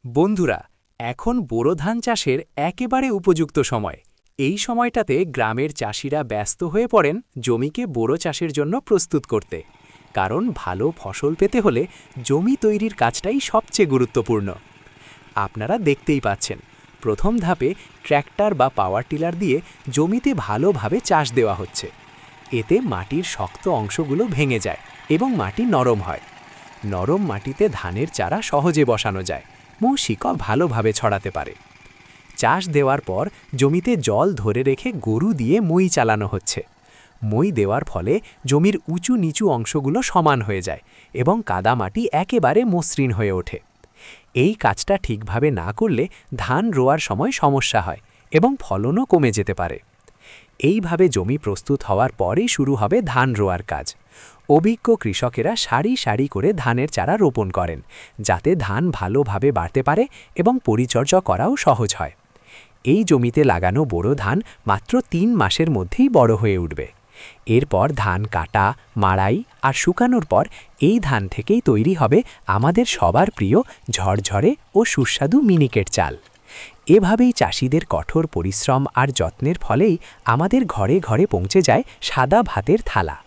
বন্ধুরা, এখন বোরো ধান চাষের একেবারে উপযুক্ত সময়। এই সময়টাতে গ্রামের চাষিরা ব্যস্ত হয়ে পড়েন জমিকে বোরো চাষের জন্য প্রস্তুত করতে। কারণ ভালো ফসল পেতে হলে জমি তৈরির কাজটাই সবচেয়ে গুরুত্বপূর্ণ। আপনারা দেখতেই পাচ্ছেন, প্রথম ধাপে ট্র্যাক্টর বা পাওয়ার টিলার দিয়ে জমিতে ভালোভাবে চাষ দেওয়া হচ্ছে। এতে মাটির শক্ত অংশগুলো ভেঙে যায় এবং মাটি নরম হয়। নরম মাটিতে ধানের চারা সহজে বসানো যায়, শিকড় ভালোভাবে ছড়াতে পারে। চাষ দেওয়ার পর জমিতে জল ধরে রেখে গরু দিয়ে মই চালানো হচ্ছে। মই দেওয়ার ফলে জমির উঁচু নিচু অংশগুলো সমান হয়ে যায় এবং কাদামাটি একেবারে মসৃণ হয়ে ওঠে। এই কাজটা ঠিকভাবে না করলে ধান রোয়ার সময় সমস্যা হয় এবং ফলনও কমে যেতে পারে। এইভাবে জমি প্রস্তুত হওয়ার পরেই শুরু হবে ধান রোয়ার কাজ। অভিজ্ঞ কৃষকেরা সারি সারি করে ধানের চারা রোপণ করেন, যাতে ধান ভালোভাবে বাড়তে পারে এবং পরিচর্যা করাও সহজ হয়। এই জমিতে লাগানো বোরো ধান মাত্র ৩ মাসের মধ্যেই বড় হয়ে উঠবে। এরপর ধান কাটা, মাড়াই আর শুকানোর পর এই ধান থেকেই তৈরি হবে আমাদের সবার প্রিয় ঝরঝরে ও সুস্বাদু মিনিকেট চাল। এভাবেই চাষিদের কঠোর পরিশ্রম আর যত্নের ফলেই আমাদের ঘরে ঘরে পৌঁছে যায় সাদা ভাতের থালা।